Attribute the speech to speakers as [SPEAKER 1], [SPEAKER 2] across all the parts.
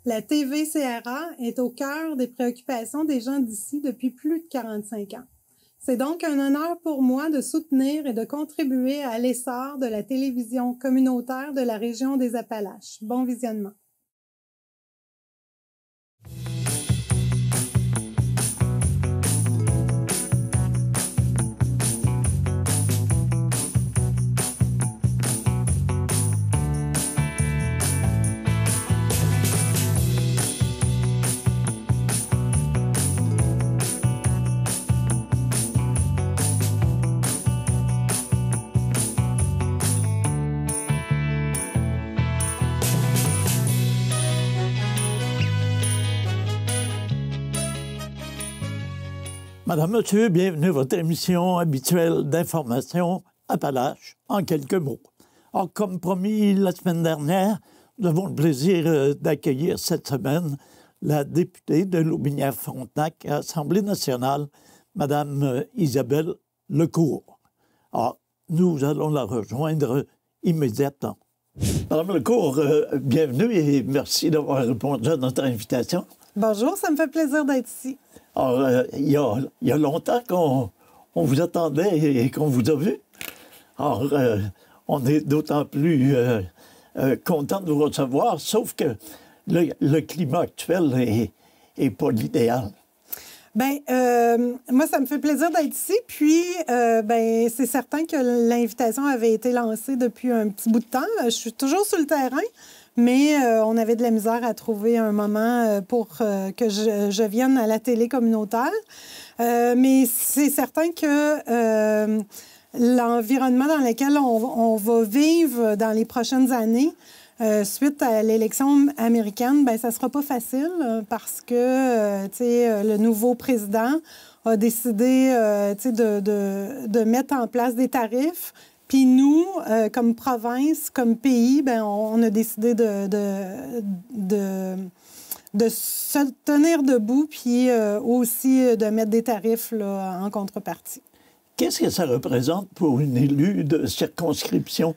[SPEAKER 1] La TVCRA est au cœur des préoccupations des gens d'ici depuis plus de 45 ans. C'est donc un honneur pour moi de soutenir et de contribuer à l'essor de la télévision communautaire de la région des Appalaches. Bon visionnement.
[SPEAKER 2] Madame, Monsieur, bienvenue à votre émission habituelle d'information Appalaches en quelques mots. Alors, comme promis la semaine dernière, nous avons le plaisir d'accueillir cette semaine la députée de Lotbinière-Frontenac à l'Assemblée nationale, Madame Isabelle Lecourt. Alors, nous allons la rejoindre immédiatement. Madame Lecourt, bienvenue et merci d'avoir répondu à notre invitation.
[SPEAKER 1] Bonjour, ça me fait plaisir d'être ici.
[SPEAKER 2] Alors, il y a longtemps qu'on vous attendait et qu'on vous a vu. Alors, on est d'autant plus content de vous recevoir, sauf que le climat actuel n'est pas l'idéal.
[SPEAKER 1] Bien, moi, ça me fait plaisir d'être ici. Puis, ben, c'est certain que l'invitation avait été lancée depuis un petit bout de temps. Je suis toujours sur le terrain, mais on avait de la misère à trouver un moment pour que je vienne à la télé communautaire. Mais c'est certain que l'environnement dans lequel on va vivre dans les prochaines années, suite à l'élection américaine, ben ça sera pas facile parce que le nouveau président a décidé de mettre en place des tarifs. Puis nous, comme province, comme pays, ben on a décidé de se tenir debout puis aussi de mettre des tarifs là, en contrepartie.
[SPEAKER 2] Qu'est-ce que ça représente pour une élue de circonscription?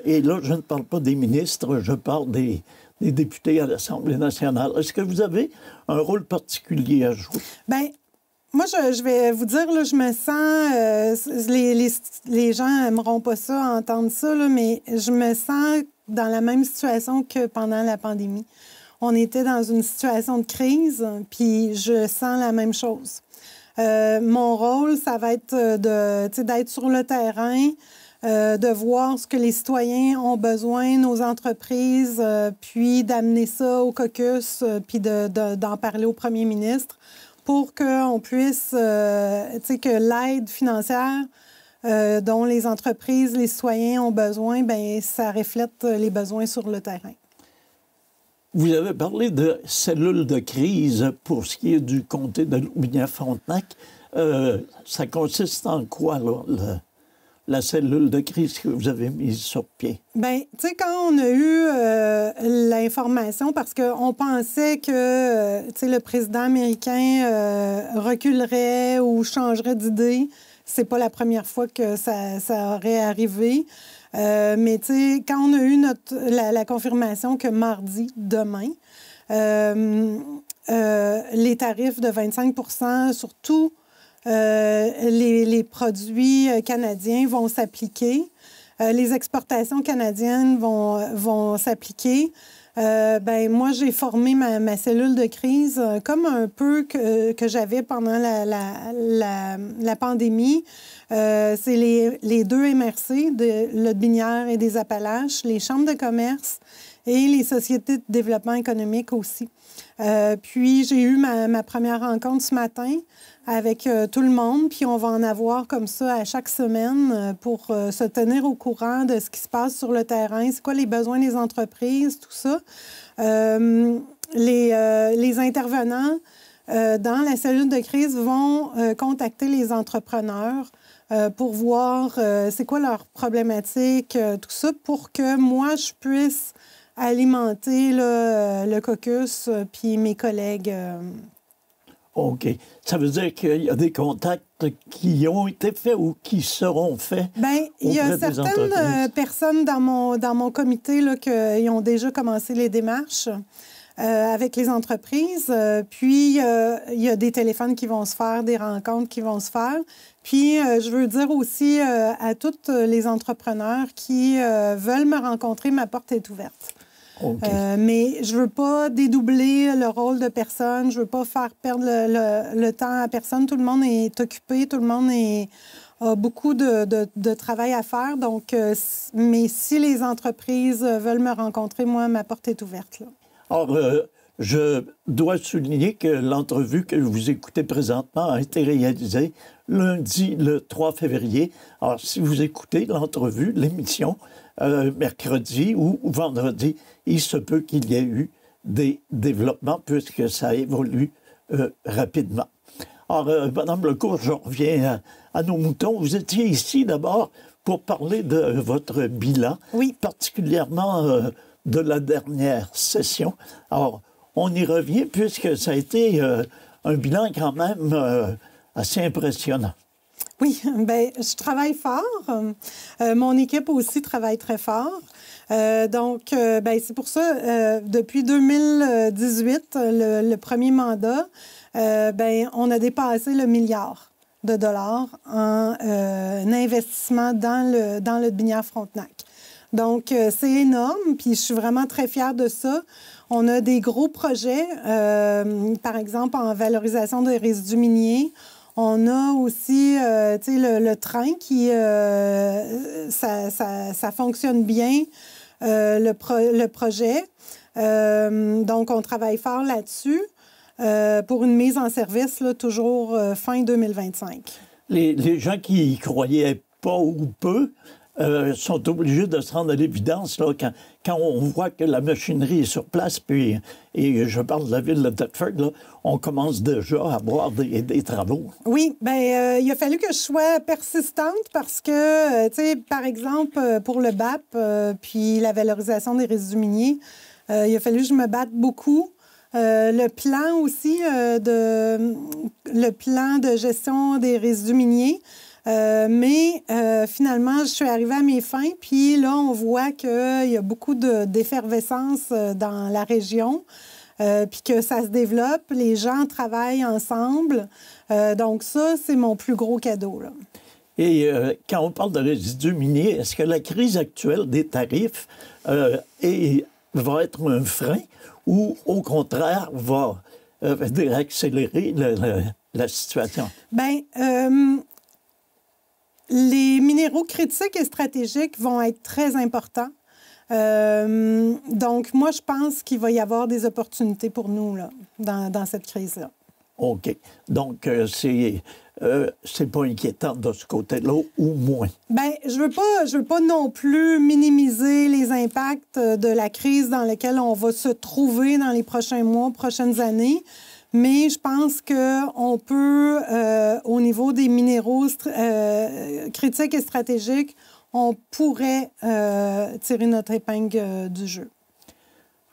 [SPEAKER 2] Et là, je ne parle pas des ministres, je parle des députés à l'Assemblée nationale. Est-ce que vous avez un rôle particulier à jouer? Bien,
[SPEAKER 1] moi, je vais vous dire, là, je me sens... les gens n'aimeront pas ça, entendre ça, là, mais je me sens dans la même situation que pendant la pandémie. On était dans une situation de crise, puis je sens la même chose. Mon rôle, ça va être d'être sur le terrain, de voir ce que les citoyens ont besoin, nos entreprises, puis d'amener ça au caucus, puis d'en parler au premier ministre pour qu'on puisse, que l'aide financière dont les entreprises, les citoyens ont besoin, bien, ça reflète les besoins sur le terrain.
[SPEAKER 2] Vous avez parlé de cellules de crise pour ce qui est du comté de Lotbinière-Frontenac. Ça consiste en quoi, là, la cellule de crise que vous avez mise sur pied?
[SPEAKER 1] Bien, tu sais, quand on a eu l'information, parce qu'on pensait que, le président américain reculerait ou changerait d'idée, c'est pas la première fois que ça aurait arrivé. Mais, tu sais, quand on a eu la confirmation que mardi, demain, les tarifs de 25 % sur tout les produits canadiens vont s'appliquer. Les exportations canadiennes vont s'appliquer. Ben moi, j'ai formé ma cellule de crise comme un peu que j'avais pendant la pandémie. C'est les deux MRC de Lotbinière et des Appalaches, les chambres de commerce et les sociétés de développement économique aussi. Puis, j'ai eu ma première rencontre ce matin avec tout le monde, puis on va en avoir comme ça à chaque semaine pour se tenir au courant de ce qui se passe sur le terrain, c'est quoi les besoins des entreprises, tout ça. Les intervenants dans la cellule de crise vont contacter les entrepreneurs pour voir c'est quoi leurs problématiques, tout ça, pour que moi, je puisse alimenter le caucus puis mes collègues.
[SPEAKER 2] OK. Ça veut dire qu'il y a des contacts qui ont été faits ou qui seront faits?
[SPEAKER 1] Bien, il y a certaines personnes dans mon comité là, qui ont déjà commencé les démarches. avec les entreprises. Puis, il y a des téléphones qui vont se faire, des rencontres qui vont se faire. Puis, je veux dire aussi à tous les entrepreneurs qui veulent me rencontrer, ma porte est ouverte.
[SPEAKER 2] Okay.
[SPEAKER 1] Mais je ne veux pas dédoubler le rôle de personne. Je ne veux pas faire perdre le temps à personne. Tout le monde est occupé. Tout le monde a beaucoup de travail à faire. Donc, mais si les entreprises veulent me rencontrer, moi, ma porte est ouverte. Là.
[SPEAKER 2] Alors, je dois souligner que l'entrevue que vous écoutez présentement a été réalisée lundi, le 3 février. Alors, si vous écoutez l'entrevue, l'émission, mercredi ou vendredi, il se peut qu'il y ait eu des développements puisque ça évolue rapidement. Alors, Mme Lecourt, je reviens à nos moutons. Vous étiez ici d'abord pour parler de votre bilan,
[SPEAKER 1] oui.
[SPEAKER 2] particulièrement de la dernière session. Alors, on y revient puisque ça a été un bilan quand même assez impressionnant.
[SPEAKER 1] Oui, bien, je travaille fort. Mon équipe aussi travaille très fort. Donc, ben, c'est pour ça, depuis 2018, le premier mandat, ben, on a dépassé le milliard de dollars en investissement dans le Binière Frontenac. Donc, c'est énorme, puis je suis vraiment très fière de ça. On a des gros projets, par exemple, en valorisation des résidus miniers. On a aussi, tu sais, le train qui, ça fonctionne bien, le projet. Donc, on travaille fort là-dessus pour une mise en service, là, toujours fin 2025.
[SPEAKER 2] Les gens qui y croyaient pas ou peu sont obligés de se rendre à l'évidence là, quand on voit que la machinerie est sur place, puis, et je parle de la ville de Thetford, là, on commence déjà à voir des travaux.
[SPEAKER 1] Oui, bien, il a fallu que je sois persistante parce que, tu sais, par exemple, pour le BAP, puis la valorisation des résidus miniers, il a fallu que je me batte beaucoup. Le plan aussi, le plan de gestion des résidus miniers, mais finalement, je suis arrivée à mes fins, puis là, on voit qu'il y a beaucoup d'effervescence dans la région, puis que ça se développe, les gens travaillent ensemble. Donc ça, c'est mon plus gros cadeau, là.
[SPEAKER 2] Et quand on parle de résidus miniers, est-ce que la crise actuelle des tarifs va être un frein ou, au contraire, va accélérer la situation?
[SPEAKER 1] Bien, les minéraux critiques et stratégiques vont être très importants. Donc, moi, je pense qu'il va y avoir des opportunités pour nous là, dans cette crise-là.
[SPEAKER 2] OK. Donc, c'est pas inquiétant de ce côté-là, ou moins? Bien,
[SPEAKER 1] je veux pas non plus minimiser les impacts de la crise dans laquelle on va se trouver dans les prochains mois, prochaines années. Mais je pense qu'on peut, au niveau des minéraux critiques et stratégiques, on pourrait tirer notre épingle du jeu.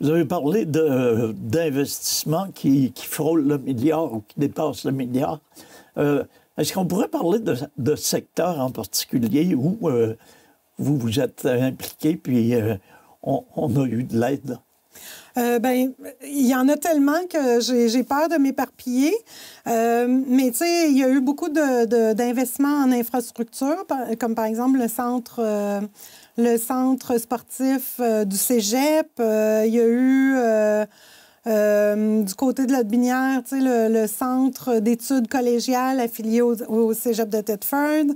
[SPEAKER 2] Vous avez parlé d'investissements qui frôlent le milliard ou qui dépassent le milliard. Est-ce qu'on pourrait parler de secteurs en particulier où vous vous êtes impliqué puis on a eu de l'aide?
[SPEAKER 1] Bien, il y en a tellement que j'ai peur de m'éparpiller. Mais, tu sais, il y a eu beaucoup d'investissements en infrastructure, comme par exemple le centre sportif du Cégep. Il y a eu, du côté de la Binière, tu sais, le centre d'études collégiales affilié au Cégep de Thetford.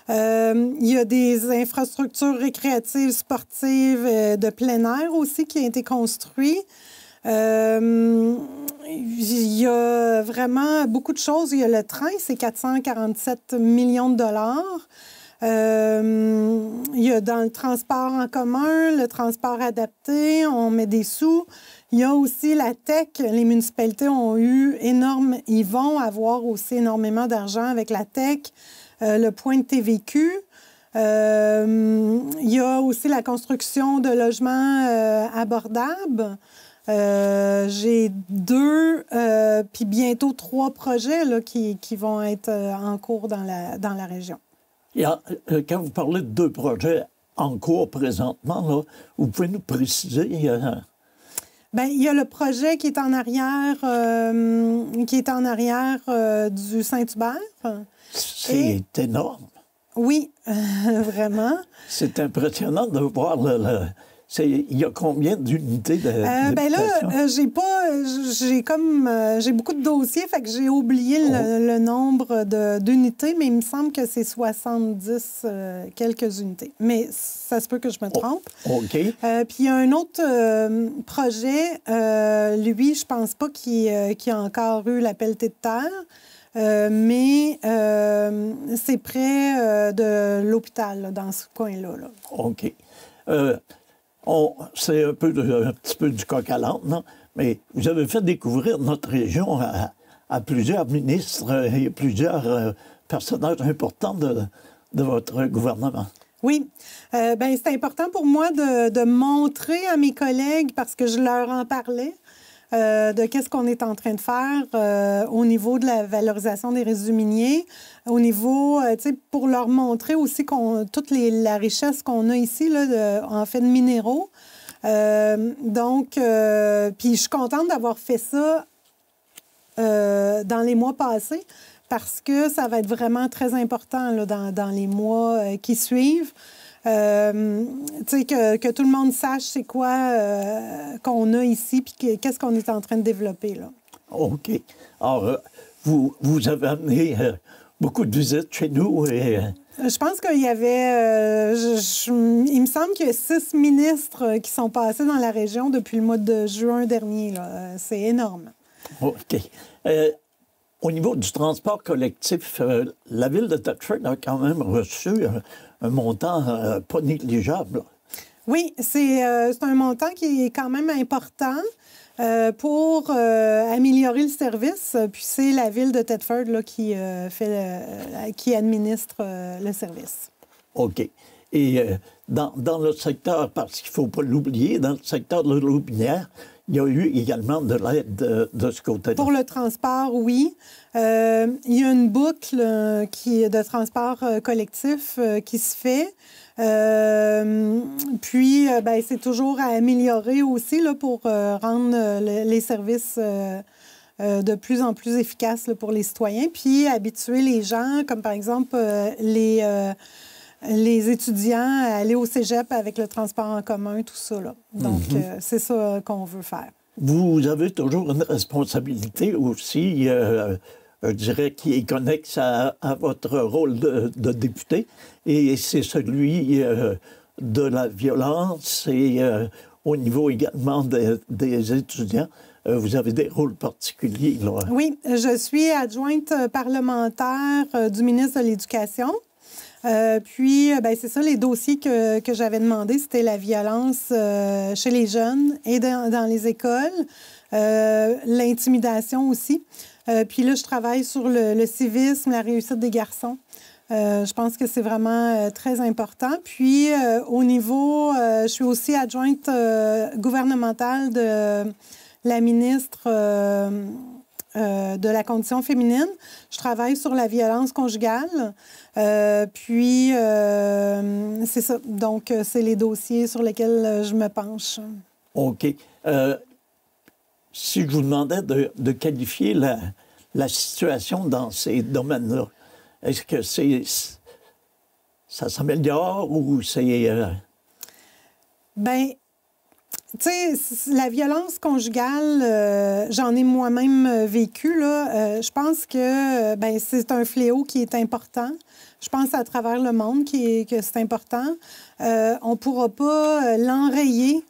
[SPEAKER 1] Il y a des infrastructures récréatives, sportives, de plein air aussi qui ont été construites. Il y a vraiment beaucoup de choses. Il y a le train, c'est 447 millions de dollars. Il y a dans le transport en commun, le transport adapté, on met des sous. Il y a aussi la tech. Les municipalités ont eu ils vont avoir aussi énormément d'argent avec la tech. Le point de TVQ. Il y a aussi la construction de logements abordables. J'ai 2, puis bientôt 3 projets là, qui vont être en cours dans la région.
[SPEAKER 2] Quand vous parlez de 2 projets en cours présentement, là, vous pouvez nous préciser?
[SPEAKER 1] Bien, il y a le projet qui est en arrière, du Saint-Hubert.
[SPEAKER 2] C'est énorme.
[SPEAKER 1] Oui, vraiment.
[SPEAKER 2] C'est impressionnant de voir il y a combien d'unités
[SPEAKER 1] ben là, j'ai beaucoup de dossiers, fait que j'ai oublié le nombre d'unités, mais il me semble que c'est 70 quelques unités. Mais ça se peut que je me trompe.
[SPEAKER 2] OK.
[SPEAKER 1] Puis il y a un autre projet, lui, je pense pas qu'il a encore eu la pelletée de terre. Mais c'est près de l'hôpital, là, dans ce coin-là. Là.
[SPEAKER 2] OK. C'est un petit peu du coq à l'âne, non? Mais vous avez fait découvrir notre région à plusieurs ministres et plusieurs personnages importants de votre gouvernement.
[SPEAKER 1] Oui. Bien, c'est important pour moi de montrer à mes collègues, parce que je leur en parlais, de qu'est-ce qu'on est en train de faire au niveau de la valorisation des résidus miniers, au niveau, tu sais, pour leur montrer aussi toute la richesse qu'on a ici, là, en fait, de minéraux. Donc, puis je suis contente d'avoir fait ça dans les mois passés, parce que ça va être vraiment très important là, dans les mois qui suivent. Tu sais, que tout le monde sache c'est quoi qu'on a ici, puis qu'est-ce qu'on est en train de développer, là.
[SPEAKER 2] OK. Alors, vous avez amené beaucoup de visites chez nous et...
[SPEAKER 1] Je pense qu'il y avait... il me semble qu'il y a 6 ministres qui sont passés dans la région depuis le mois de juin dernier, là. C'est énorme.
[SPEAKER 2] OK. Au niveau du transport collectif, la ville de Thetford a quand même reçu un montant pas négligeable. Oui,
[SPEAKER 1] c'est un montant qui est quand même important pour améliorer le service. Puis c'est la ville de Thetford là, qui administre le service.
[SPEAKER 2] OK. Et dans le secteur, parce qu'il ne faut pas l'oublier, dans le secteur de l'eau minière, il y a eu également de l'aide de ce côté-là.
[SPEAKER 1] Pour le transport, oui. Il y a une boucle de transport collectif qui se fait. Puis, ben, c'est toujours à améliorer aussi là, pour rendre les services de plus en plus efficaces là, pour les citoyens. Puis, habituer les gens, comme par exemple les étudiants à aller au cégep avec le transport en commun, tout ça. Là. Donc, c'est ça qu'on veut faire.
[SPEAKER 2] Vous avez toujours une responsabilité aussi, je dirais, qui est connexe à votre rôle de député, et c'est celui de la violence et au niveau également des étudiants. Vous avez des rôles particuliers, là.
[SPEAKER 1] Oui, je suis adjointe parlementaire du ministre de l'Éducation. Puis, ben, c'est ça, les dossiers que j'avais demandés, c'était la violence chez les jeunes et dans les écoles, l'intimidation aussi. Puis là, je travaille sur le civisme, la réussite des garçons. Je pense que c'est vraiment très important. Puis, au niveau, je suis aussi adjointe gouvernementale de la ministre de la condition féminine. Je travaille sur la violence conjugale. Puis, c'est ça. Donc, c'est les dossiers sur lesquels je me penche.
[SPEAKER 2] OK. Si je vous demandais de qualifier la situation dans ces domaines-là, est-ce que ça s'améliore ou c'est...
[SPEAKER 1] Bien, tu sais, la violence conjugale, j'en ai moi-même vécu, là. Je pense que ben, c'est un fléau qui est important. Je pense à travers le monde que c'est important. On ne pourra pas l'enrayer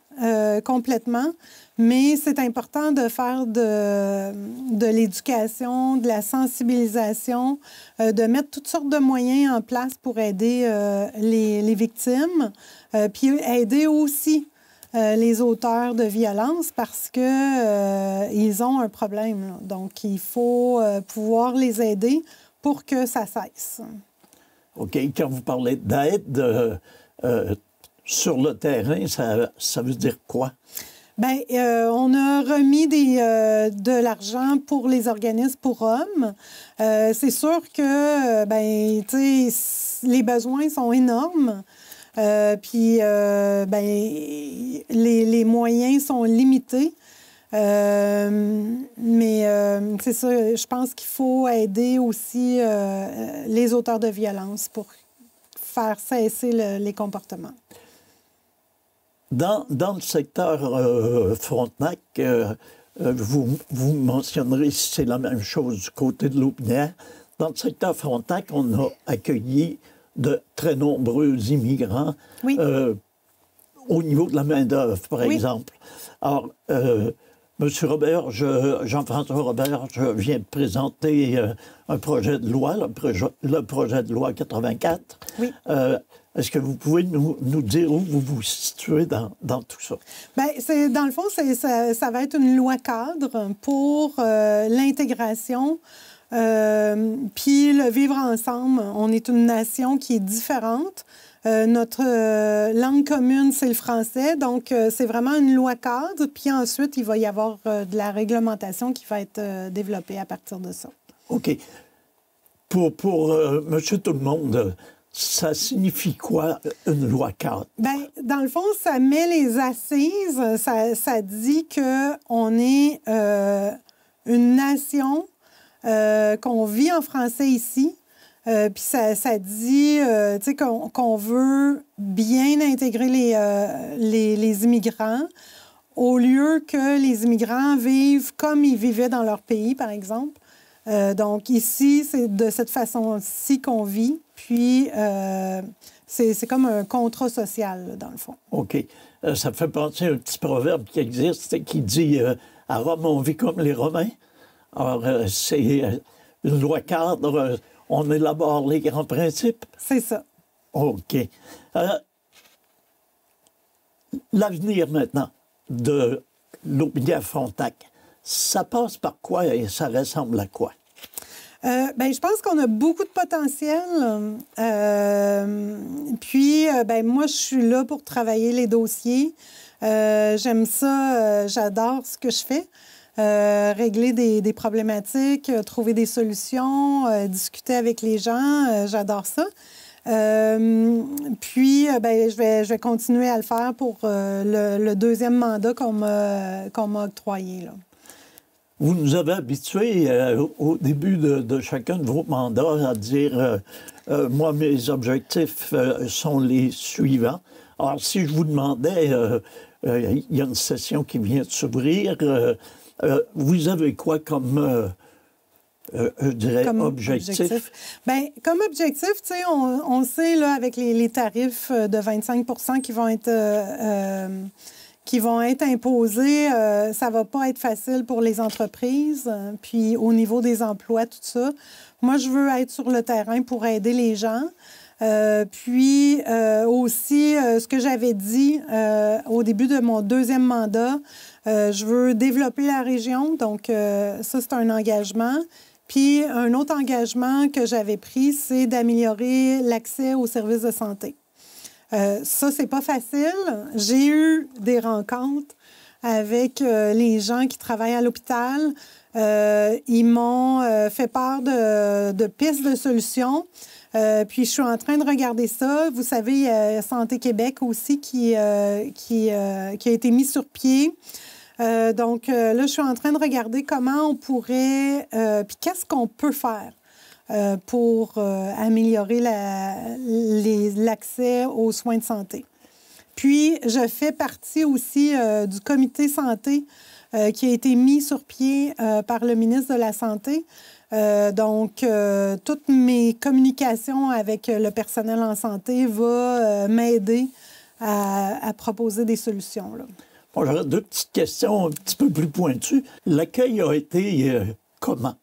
[SPEAKER 1] complètement, mais c'est important de faire de l'éducation, de la sensibilisation, de mettre toutes sortes de moyens en place pour aider les victimes, puis aider aussi les auteurs de violence parce que ils ont un problème, là. Donc, il faut pouvoir les aider pour que ça cesse.
[SPEAKER 2] OK. Quand vous parlez d'aide sur le terrain, ça veut dire quoi?
[SPEAKER 1] Bien, on a remis de l'argent pour les organismes pour hommes. C'est sûr que, ben, tu sais, les besoins sont énormes. Puis, ben, les moyens sont limités. C'est ça, je pense qu'il faut aider aussi les auteurs de violence pour faire cesser les comportements.
[SPEAKER 2] Dans le secteur Frontenac, vous mentionnerez si c'est la même chose du côté de Lotbinière. Dans le secteur Frontenac, on a accueilli de très nombreux immigrants au niveau de la main-d'œuvre, par exemple. Alors, M. Robert, Jean-François Robert, je viens de présenter un projet de loi, le projet de loi 84. Oui. Est-ce que vous pouvez nous dire où vous vous situez dans tout ça?
[SPEAKER 1] Bien, dans le fond, ça va être une loi cadre pour l'intégration puis le vivre ensemble. On est une nation qui est différente. Notre langue commune, c'est le français. Donc, c'est vraiment une loi cadre. Puis ensuite, il va y avoir de la réglementation qui va être développée à partir de ça. OK.
[SPEAKER 2] Pour Monsieur Tout-le-Monde, ça signifie quoi, une loi cadre?
[SPEAKER 1] Bien, dans le fond, ça met les assises. Ça dit qu'on est une nation, qu'on vit en français ici. Puis ça dit qu'on veut bien intégrer les immigrants au lieu que les immigrants vivent comme ils vivaient dans leur pays, par exemple. Donc ici, c'est de cette façon-ci qu'on vit. Puis c'est comme un contrat social, là, dans le fond.
[SPEAKER 2] OK. Ça me fait penser à un petit proverbe qui existe qui dit « À Rome, on vit comme les Romains ». Alors, c'est une loi cadre... on élabore les grands principes?
[SPEAKER 1] C'est ça.
[SPEAKER 2] OK. L'avenir maintenant de Lotbinière-Frontenac, ça passe par quoi et ça ressemble à quoi?
[SPEAKER 1] Bien, je pense qu'on a beaucoup de potentiel. Moi, je suis là pour travailler les dossiers. J'aime ça, j'adore ce que je fais. Régler des problématiques, trouver des solutions, discuter avec les gens, j'adore ça. Je vais continuer à le faire pour le deuxième mandat qu'on m'a octroyé, là.
[SPEAKER 2] Vous nous avez habitués au début de chacun de vos mandats à dire moi, mes objectifs sont les suivants. Alors, si je vous demandais, il y a une session qui vient de s'ouvrir, vous avez quoi comme, je dirais, comme objectif?
[SPEAKER 1] Bien, comme objectif, tu sais, on sait, là, avec les tarifs de 25 qui vont être imposés, ça ne va pas être facile pour les entreprises. Puis, au niveau des emplois, tout ça, moi, je veux être sur le terrain pour aider les gens. Aussi, ce que j'avais dit au début de mon deuxième mandat, je veux développer la région. Donc, ça, c'est un engagement. Puis, un autre engagement que j'avais pris, c'est d'améliorer l'accès aux services de santé. Ça, c'est pas facile. J'ai eu des rencontres avec les gens qui travaillent à l'hôpital. Ils m'ont fait part de pistes de solutions. Puis, je suis en train de regarder ça. Vous savez, il y a Santé Québec aussi qui a été mis sur pied. Là, je suis en train de regarder comment on pourrait... puis, qu'est-ce qu'on peut faire pour améliorer l'accès aux soins de santé. Puis, je fais partie aussi du comité santé qui a été mis sur pied par le ministre de la Santé. Toutes mes communications avec le personnel en santé vont m'aider à proposer des solutions, là.
[SPEAKER 2] Bon, j'aurais deux petites questions un petit peu plus pointues. L'accueil a été comment?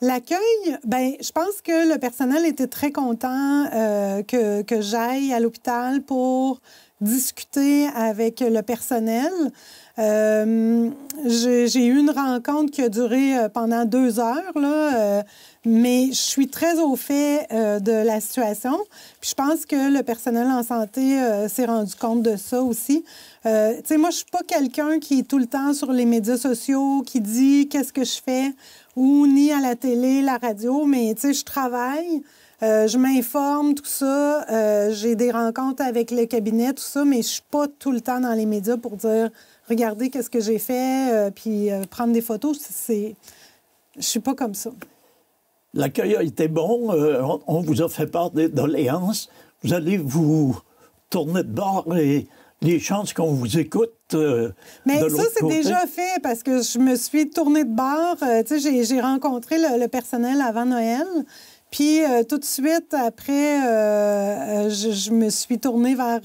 [SPEAKER 1] L'accueil, bien, je pense que le personnel était très content que j'aille à l'hôpital pour discuter avec le personnel. J'ai eu une rencontre qui a duré pendant 2 heures, là, mais je suis très au fait de la situation. Puis je pense que le personnel en santé s'est rendu compte de ça aussi. Tu sais, moi, je suis pas quelqu'un qui est tout le temps sur les médias sociaux, qui dit qu'est-ce que je fais, ou ni à la télé, la radio, mais tu sais, je travaille. Je m'informe, tout ça. J'ai des rencontres avec le cabinet, tout ça, mais je ne suis pas tout le temps dans les médias pour dire « Regardez qu'est-ce que j'ai fait puis prendre des photos. » Je ne suis pas comme ça.
[SPEAKER 2] L'accueil a été bon. On vous a fait part des doléances. Vous allez vous tourner de bord et les chances qu'on vous écoute
[SPEAKER 1] mais
[SPEAKER 2] de
[SPEAKER 1] ça, c'est déjà fait parce que je me suis tournée de bord. Tu sais, j'ai rencontré le personnel avant Noël. Puis tout de suite après, je me suis tournée vers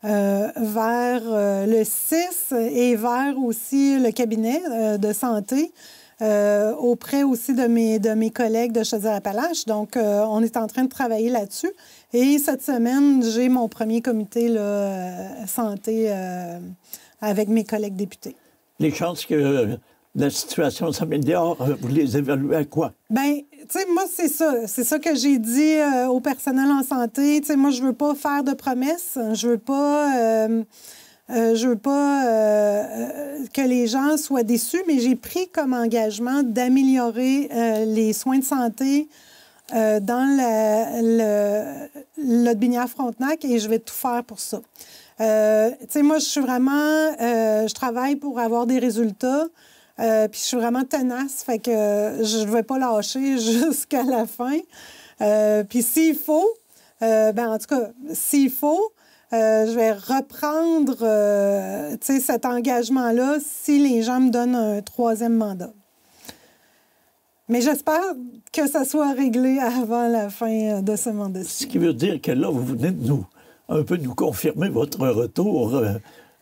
[SPEAKER 1] le 6 et vers aussi le cabinet de santé. Auprès aussi de mes collègues de Chaudière-Appalaches. Donc, on est en train de travailler là-dessus. Et cette semaine, j'ai mon premier comité santé avec mes collègues députés.
[SPEAKER 2] Les chances que la situation s'améliore, vous les évaluez à quoi? Bien,
[SPEAKER 1] tu sais, moi, c'est ça. C'est ça que j'ai dit au personnel en santé. Tu sais, moi, je veux pas faire de promesses. Je veux pas... que les gens soient déçus, mais j'ai pris comme engagement d'améliorer les soins de santé dans Lotbinière-Frontenac et je vais tout faire pour ça. Tu sais, moi, je suis vraiment... je travaille pour avoir des résultats, puis je suis vraiment tenace, fait que je ne vais pas lâcher jusqu'à la fin. Puis s'il faut, en tout cas, s'il faut, je vais reprendre cet engagement-là si les gens me donnent un troisième mandat. Mais j'espère que ça soit réglé avant la fin de ce mandat-ci.
[SPEAKER 2] Ce qui veut dire que là, vous venez de nous confirmer votre retour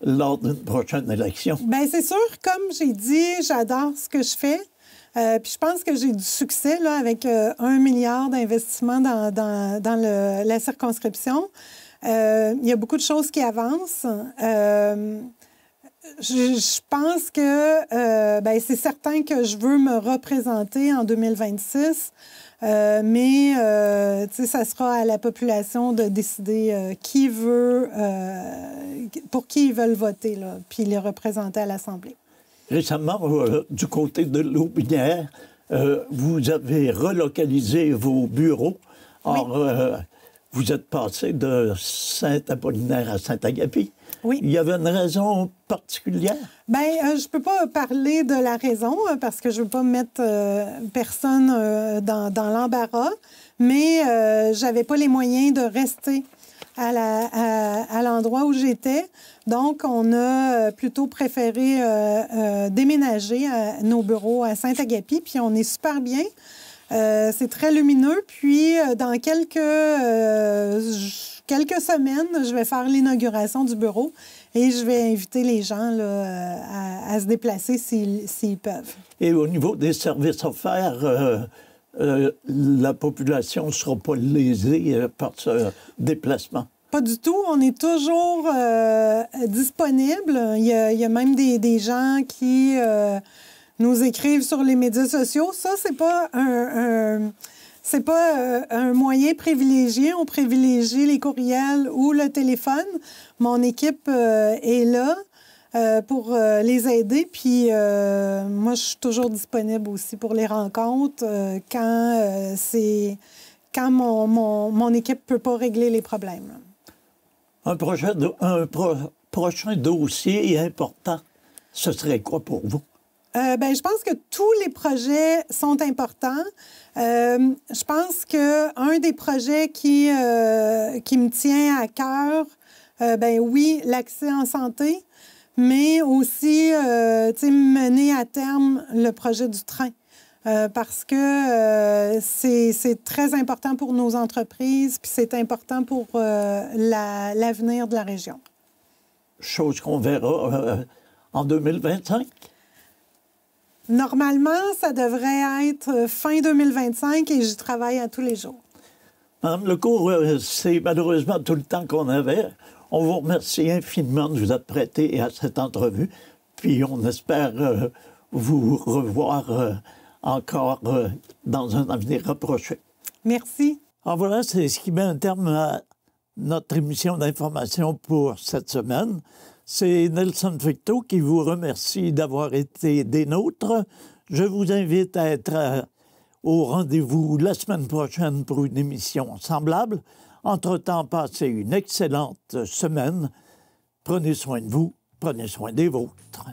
[SPEAKER 2] lors d'une prochaine élection.
[SPEAKER 1] Bien, c'est sûr, comme j'ai dit, j'adore ce que je fais. Puis je pense que j'ai du succès là, avec 1 milliard d'investissements dans la circonscription. Il y a beaucoup de choses qui avancent. Je pense que c'est certain que je veux me représenter en 2026, mais ça sera à la population de décider pour qui ils veulent voter, là, puis les représenter à l'Assemblée.
[SPEAKER 2] Récemment, du côté de Lotbinière, vous avez relocalisé vos bureaux. Or, oui. Vous êtes passé de Saint-Apollinaire à Saint-Agapi.
[SPEAKER 1] Oui.
[SPEAKER 2] Il y avait une raison particulière?
[SPEAKER 1] Bien, je ne peux pas parler de la raison parce que je ne veux pas mettre personne dans l'embarras, mais je n'avais pas les moyens de rester à l'endroit où j'étais. Donc, on a plutôt préféré déménager nos bureaux à Saint-Agapi, puis on est super bien. C'est très lumineux. Puis, dans quelques semaines, je vais faire l'inauguration du bureau et je vais inviter les gens là, à se déplacer s'ils peuvent.
[SPEAKER 2] Et au niveau des services offerts, la population ne sera pas lésée par ce déplacement?
[SPEAKER 1] Pas du tout. On est toujours disponible. Il y a même des gens qui... nous écrivent sur les médias sociaux. Ça, c'est pas un moyen privilégié. On privilégie les courriels ou le téléphone. Mon équipe est là pour les aider. Puis moi, je suis toujours disponible aussi pour les rencontres quand mon équipe ne peut pas régler les problèmes.
[SPEAKER 2] Un prochain dossier important, ce serait quoi pour vous?
[SPEAKER 1] Je pense que tous les projets sont importants. Je pense qu'un des projets qui me tient à cœur, oui, l'accès en santé, mais aussi mener à terme le projet du train. Parce que c'est très important pour nos entreprises, puis c'est important pour l'avenir de la région.
[SPEAKER 2] Chose qu'on verra en 2025?
[SPEAKER 1] Normalement, ça devrait être fin 2025 et j'y travaille à tous les jours.
[SPEAKER 2] Madame Lecourt, c'est malheureusement tout le temps qu'on avait. On vous remercie infiniment de vous être prêté à cette entrevue. Puis on espère vous revoir encore dans un avenir rapproché.
[SPEAKER 1] Merci.
[SPEAKER 2] Alors voilà, c'est ce qui met un terme à notre émission d'information pour cette semaine. C'est Nelson Fecteau qui vous remercie d'avoir été des nôtres. Je vous invite à être au rendez-vous la semaine prochaine pour une émission semblable. Entre-temps, passez une excellente semaine. Prenez soin de vous, prenez soin des vôtres.